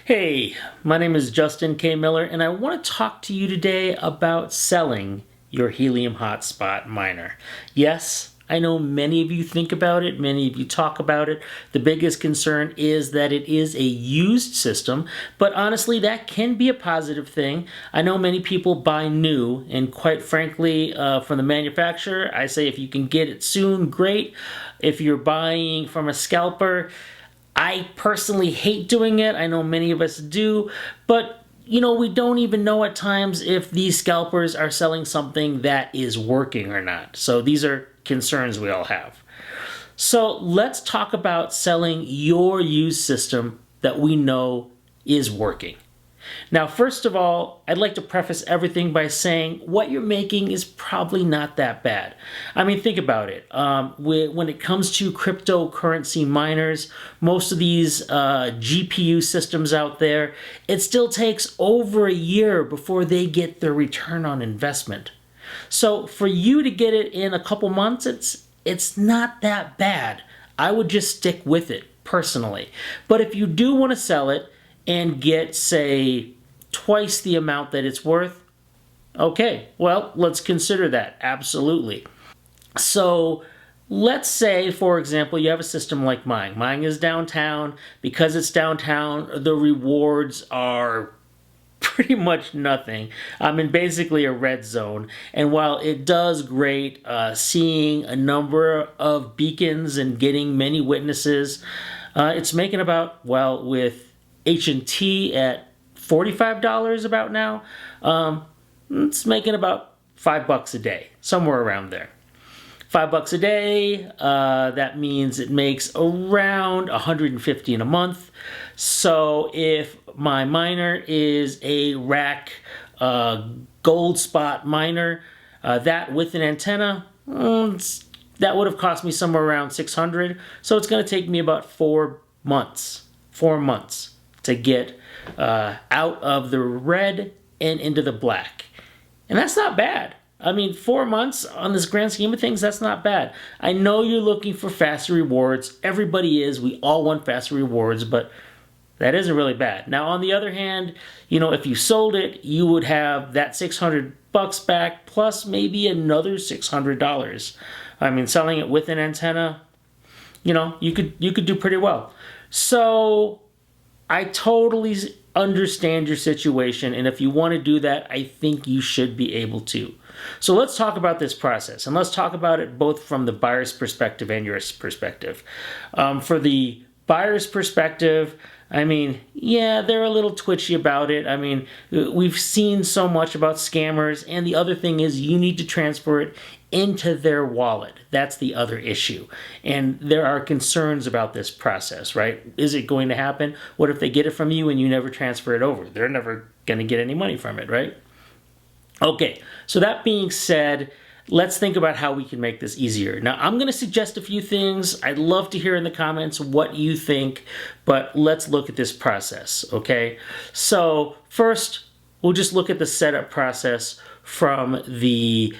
Hey, my name is Justin K. Miller, and I want to talk to you today about selling your Helium hotspot miner. Yes, I know many of you think about it, many of you talk about it. The biggest concern is that it is a used system, but honestly, that can be a positive thing. I know many people buy new, and quite frankly, from the manufacturer, I say if you can get it soon, great. If you're buying from a scalper, I personally hate doing it. I know many of us do, but we don't even know at times if these scalpers are selling something that is working or not. So these are concerns we all have. So let's talk about selling your used system that we know is working. Now, first of all, I'd like to preface everything by saying what you're making is probably not that bad. I mean, think about it. When it comes to cryptocurrency miners, most of these GPU systems out there, it still takes over a year before they get their return on investment. So for you to get it in a couple months, it's not that bad. I would just stick with it personally. But if you do want to sell it, and get, say, twice the amount that it's worth, okay, well, let's consider that, absolutely. So let's say, for example, you have a system like mine. Mine is downtown. Because it's downtown, the rewards are pretty much nothing. I'm in basically a red zone. And while it does great seeing a number of beacons and getting many witnesses, it's making about, well, with H&T at $45 about now, it's making about $5 a day, somewhere around there. $5 a day, that means it makes around $150 in a month. So if my miner is a rack gold spot miner, that with an antenna, that would have cost me somewhere around $600. So it's going to take me about 4 months to get out of the red and into the black. And that's not bad. I mean, 4 months on this grand scheme of things, that's not bad. I know you're looking for faster rewards. Everybody is. We all want faster rewards, but that isn't really bad. Now, on the other hand, if you sold it, you would have that $600 back plus maybe another $600. I mean, selling it with an antenna, you could do pretty well. So I totally understand your situation, and if you want to do that, I think you should be able to. So let's talk about this process, and let's talk about it both from the buyer's perspective and your perspective. For the buyer's perspective, I mean, yeah, they're a little twitchy about it. I mean, we've seen so much about scammers, and the other thing is you need to transfer it into their wallet. That's the other issue. And there are concerns about this process, right? Is it going to happen? What if they get it from you and you never transfer it over? They're never going to get any money from it, right? Okay, so that being said, let's think about how we can make this easier. Now, I'm going to suggest a few things. I'd love to hear in the comments what you think, but let's look at this process, okay? So first, we'll just look at the setup process from the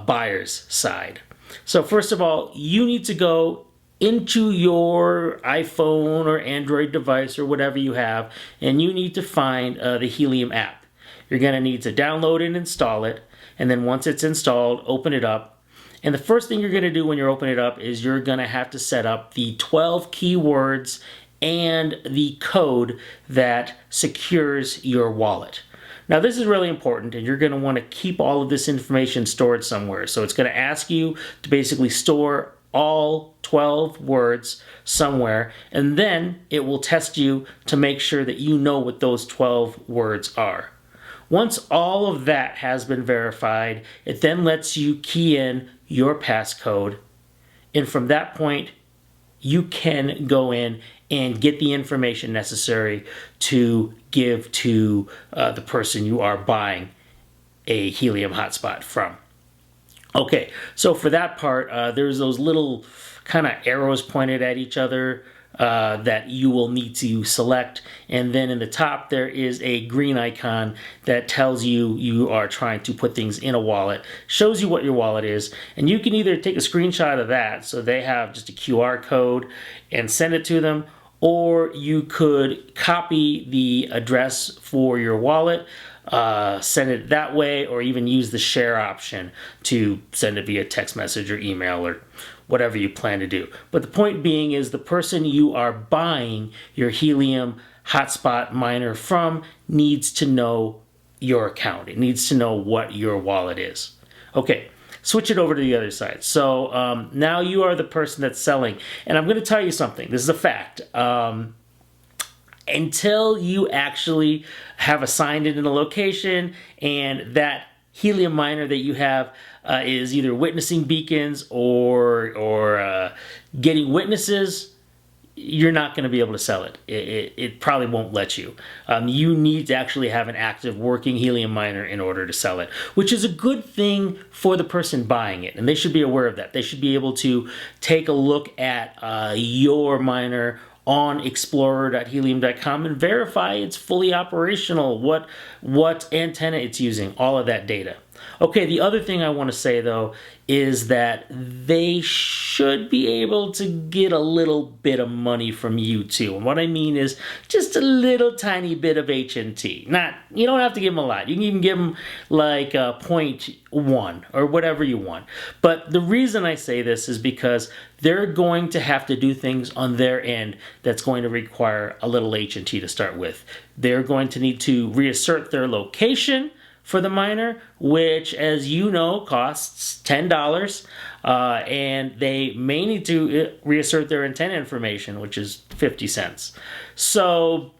buyer's side. So first of all, you need to go into your iPhone or Android device or whatever you have, and you need to find the Helium app. You're going to need to download and install it, and then once it's installed, open it up. And the first thing you're going to do when you're opening it up is you're going to have to set up the 12 keywords and the code that secures your wallet. Now, this is really important, and you're going to want to keep all of this information stored somewhere. So it's going to ask you to basically store all 12 words somewhere, and then it will test you to make sure that you know what those 12 words are. Once all of that has been verified, it then lets you key in your passcode, and from that point, you can go in and get the information necessary to give to the person you are buying a Helium hotspot from. Okay, so for that part, there's those little kind of arrows pointed at each other that you will need to select, and then in the top there is a green icon that tells you you are trying to put things in a wallet, shows you what your wallet is, and you can either take a screenshot of that so they have just a QR code and send it to them, or you could copy the address for your wallet, send it that way, or even use the share option to send it via text message or email or whatever you plan to do. But the point being is the person you are buying your Helium hotspot miner from needs to know your account. It needs to know what your wallet is. Okay, switch it over to the other side. So now you are the person that's selling. And I'm going to tell you something. This is a fact. Until you actually have assigned it in a location and that Helium miner that you have is either witnessing beacons or getting witnesses, you're not going to be able to sell it. It probably won't let you. You need to actually have an active working Helium miner in order to sell it, which is a good thing for the person buying it. And they should be aware of that. They should be able to take a look at your miner on explorer.helium.com and verify it's fully operational, what antenna it's using, all of that data. Okay, the other thing I want to say though is that they should be able to get a little bit of money from you too. And what I mean is just a little tiny bit of HNT. You don't have to give them a lot. You can even give them like 0.1 or whatever you want. But the reason I say this is because they're going to have to do things on their end that's going to require a little HNT to start with. They're going to need to reassert their location for the miner, which, as you know, costs $10, and they may need to reassert their antenna information, which is 50 cents. So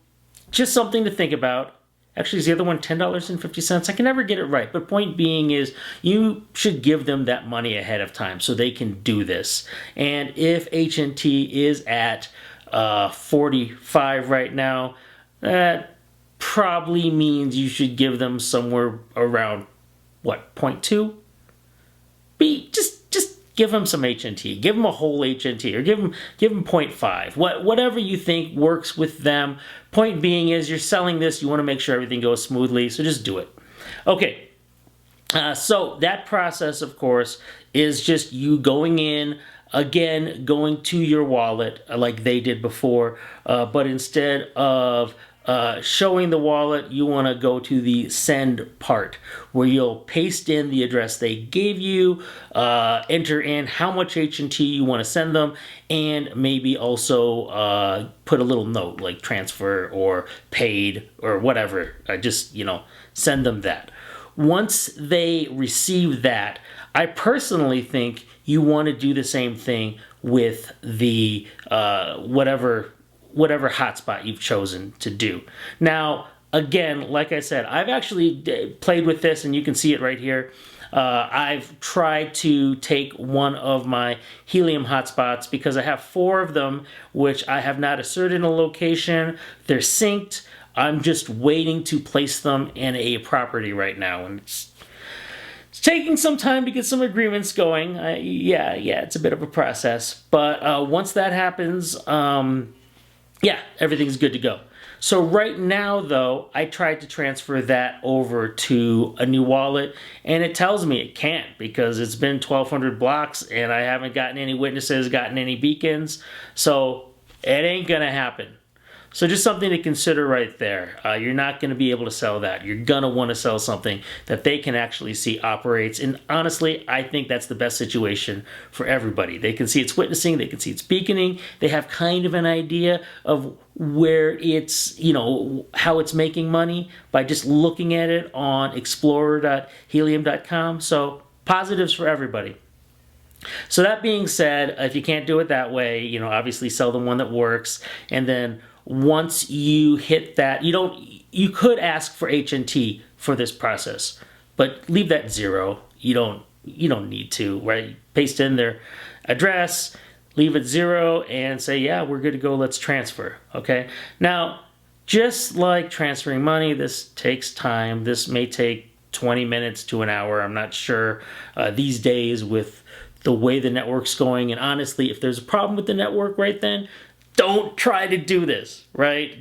just something to think about. Actually, is the other one $10.50? I can never get it right, but point being is you should give them that money ahead of time so they can do this. And if HNT is at 45 right now, that probably means you should give them somewhere around, what, 0.2? Just give them some HNT. Give them a whole HNT, or give them 0.5. Whatever you think works with them. Point being is you're selling this, you want to make sure everything goes smoothly, so just do it. Okay, so that process, of course, is just you going in, again, going to your wallet like they did before, but instead of showing the wallet, you want to go to the send part where you'll paste in the address they gave you, enter in how much HNT you want to send them, and maybe also put a little note like transfer or paid or whatever. Just, send them that. Once they receive that, I personally think you want to do the same thing with the whatever hotspot you've chosen to do. Now, again, like I said, I've actually played with this, and you can see it right here. I've tried to take one of my Helium hotspots because I have 4 of them, which I have not asserted in a location. They're synced. I'm just waiting to place them in a property right now, and it's taking some time to get some agreements going. Yeah, it's a bit of a process, but once that happens, yeah, everything's good to go. So right now, though, I tried to transfer that over to a new wallet, and it tells me it can't because it's been 1,200 blocks, and I haven't gotten any witnesses, gotten any beacons, so it ain't gonna happen. So just something to consider right there. You're not going to be able to sell that. You're going to want to sell something that they can actually see operates. And honestly, I think that's the best situation for everybody. They can see it's witnessing. They can see it's beaconing. They have kind of an idea of where it's, how it's making money by just looking at it on explorer.helium.com. So positives for everybody. So that being said, if you can't do it that way, obviously sell the one that works. And then once you hit that, you could ask for HNT for this process, but leave that 0. You don't need to, right? Paste in their address, leave it 0, and say, yeah, we're good to go, let's transfer, okay? Now, just like transferring money, this takes time. This may take 20 minutes to an hour, I'm not sure. These days with the way the network's going, and honestly, if there's a problem with the network right then, don't try to do this, right?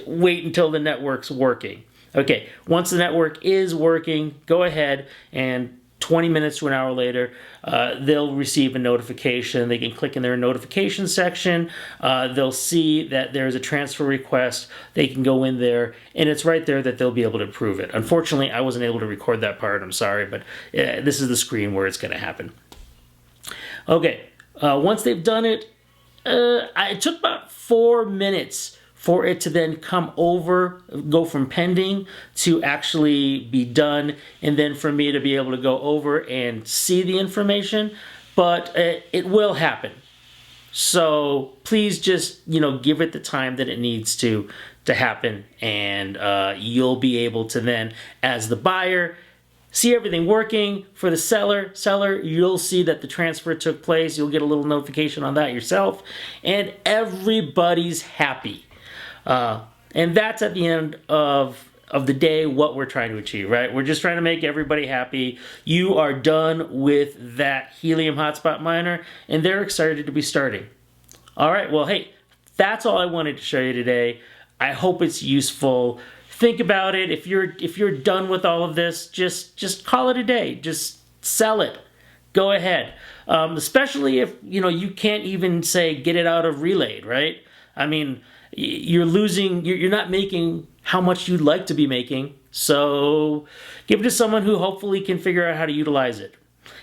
Wait until the network's working. Okay, once the network is working, go ahead and 20 minutes to an hour later, they'll receive a notification. They can click in their notification section. They'll see that there's a transfer request. They can go in there, and it's right there that they'll be able to approve it. Unfortunately, I wasn't able to record that part. I'm sorry, but this is the screen where it's going to happen. Okay, once they've done it, it took about 4 minutes for it to then come over, go from pending to actually be done, and then for me to be able to go over and see the information, but it will happen. So please just, give it the time that it needs to happen, and you'll be able to then, as the buyer, see everything working. For the seller, you'll see that the transfer took place. You'll get a little notification on that yourself, and everybody's happy. And that's at the end of the day what we're trying to achieve, right? We're just trying to make everybody happy. You are done with that Helium hotspot miner, and they're excited to be starting. All right, well, hey, that's all I wanted to show you today. I hope it's useful. Think about it. If you're done with all of this, just call it a day. Just sell it. Go ahead. Especially if you can't even say get it out of relayed, right? I mean, you're not making how much you'd like to be making. So give it to someone who hopefully can figure out how to utilize it.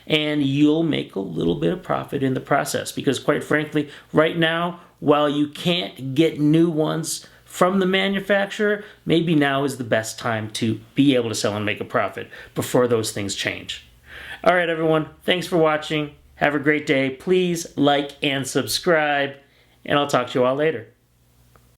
And you'll make a little bit of profit in the process, because quite frankly, right now, while you can't get new ones from the manufacturer, maybe now is the best time to be able to sell and make a profit before those things change. All right, everyone. Thanks for watching. Have a great day. Please like and subscribe, and I'll talk to you all later.